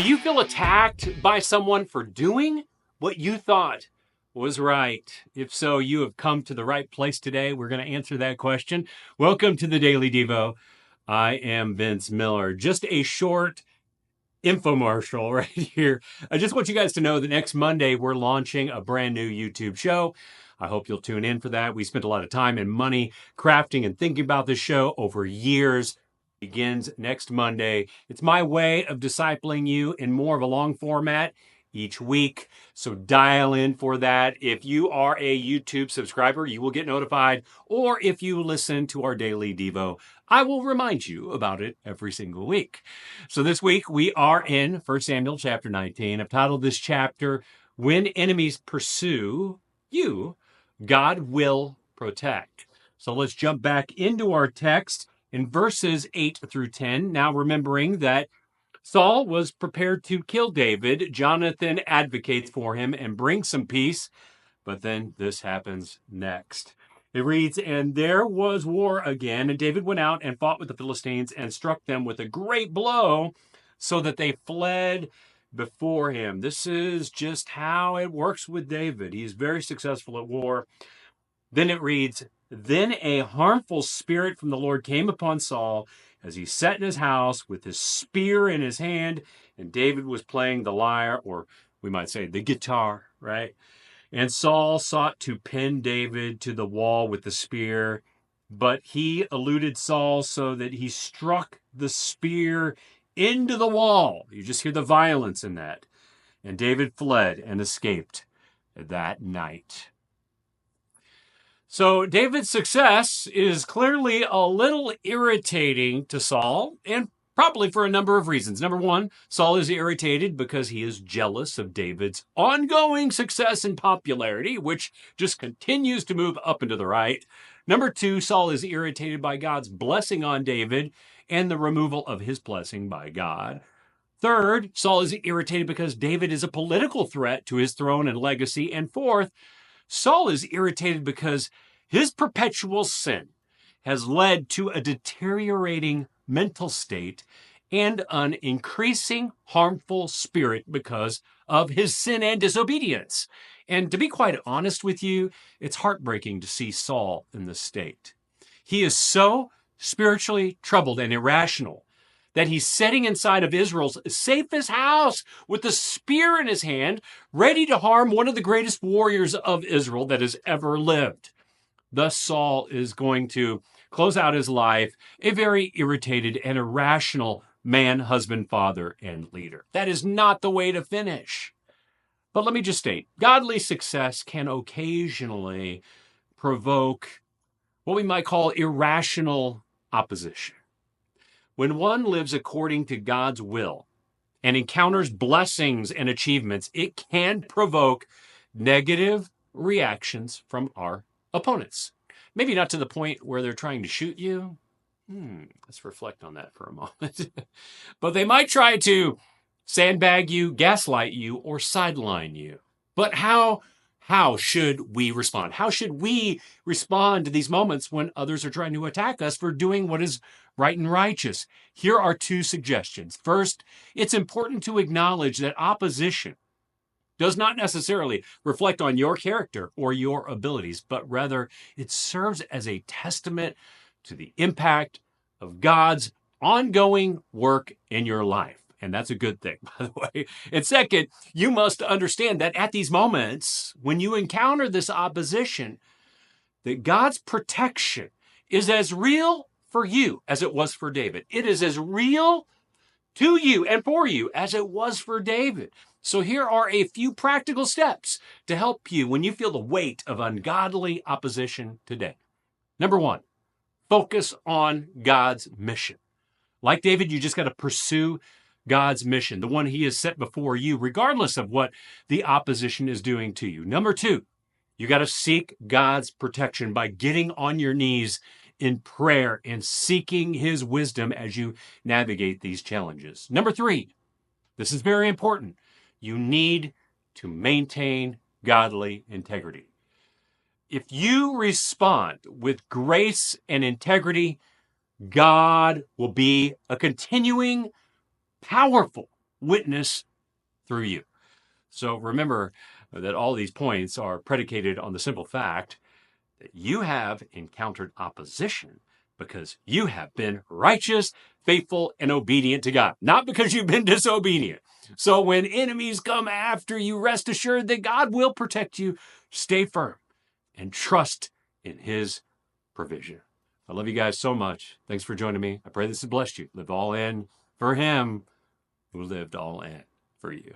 Do you feel attacked by someone for doing what you thought was right? If so, you have come to the right place today. We're going to answer that question. Welcome to the Daily Devo. I am Vince Miller. Just a short infomercial right here. I just want you guys to know that next Monday we're launching a brand new YouTube show. I hope you'll tune in for that. We spent a lot of time and money crafting and thinking about this show over years. Begins next Monday. It's my way of discipling you in more of a long format each week. So dial in for that. If you are a YouTube subscriber, you will get notified. Or if you listen to our Daily Devo, I will remind you about it every single week. So this week we are in 1 Samuel chapter 19. I've titled this chapter, When Enemies Pursue You, God Will Protect. So let's jump back into our text in verses 8 through 10. Now remembering that Saul was prepared to kill David, Jonathan advocates for him and brings some peace. But then this happens next. It reads, "And there was war again, and David went out and fought with the Philistines and struck them with a great blow so that they fled before him." This is just how it works with David. He's very successful at war. Then it reads, "Then a harmful spirit from the Lord came upon Saul as he sat in his house with his spear in his hand, and David was playing the lyre," or we might say the guitar, right? "And Saul sought to pin David to the wall with the spear, but he eluded Saul so that he struck the spear into the wall." You just hear the violence in that. "And David fled and escaped that night." So David's success is clearly a little irritating to Saul, and probably for a number of reasons. Number one, Saul is irritated because he is jealous of David's ongoing success and popularity, which just continues to move up and to the right. Number two, Saul is irritated by God's blessing on David and the removal of his blessing by God. Third, Saul is irritated because David is a political threat to his throne and legacy. And fourth, Saul is irritated because his perpetual sin has led to a deteriorating mental state and an increasing harmful spirit because of his sin and disobedience. And to be quite honest with you, it's heartbreaking to see Saul in this state. He is so spiritually troubled and irrational that he's sitting inside of Israel's safest house with a spear in his hand, ready to harm one of the greatest warriors of Israel that has ever lived. Thus, Saul is going to close out his life a very irritated and irrational man, husband, father, and leader. That is not the way to finish. But let me just state, godly success can occasionally provoke what we might call irrational opposition. When one lives according to God's will and encounters blessings and achievements, it can provoke negative reactions from our opponents. Maybe not to the point where they're trying to shoot you. Let's reflect on that for a moment. But they might try to sandbag you, gaslight you, or sideline you. But how should we respond? How should we respond to these moments when others are trying to attack us for doing what is right and righteous? Here are two suggestions. First, it's important to acknowledge that opposition does not necessarily reflect on your character or your abilities, but rather it serves as a testament to the impact of God's ongoing work in your life. And that's a good thing, by the way. And second, you must understand that at these moments, when you encounter this opposition, that God's protection is as real for you as it was for David. It is as real to you and for you as it was for David. So here are a few practical steps to help you when you feel the weight of ungodly opposition today. Number one, focus on God's mission. Like David, you just got to pursue God's mission, the one he has set before you, regardless of what the opposition is doing to you. Number two, you got to seek God's protection by getting on your knees in prayer and seeking his wisdom as you navigate these challenges. Number three, this is very important. You need to maintain godly integrity. If you respond with grace and integrity, God will be a continuing, powerful witness through you. So remember that all these points are predicated on the simple fact that you have encountered opposition because you have been righteous, faithful, and obedient to God, not because you've been disobedient. So when enemies come after you, rest assured that God will protect you. Stay firm and trust in his provision. I love you guys so much. Thanks for joining me. I pray this has blessed you. Live all in for him who lived all in for you.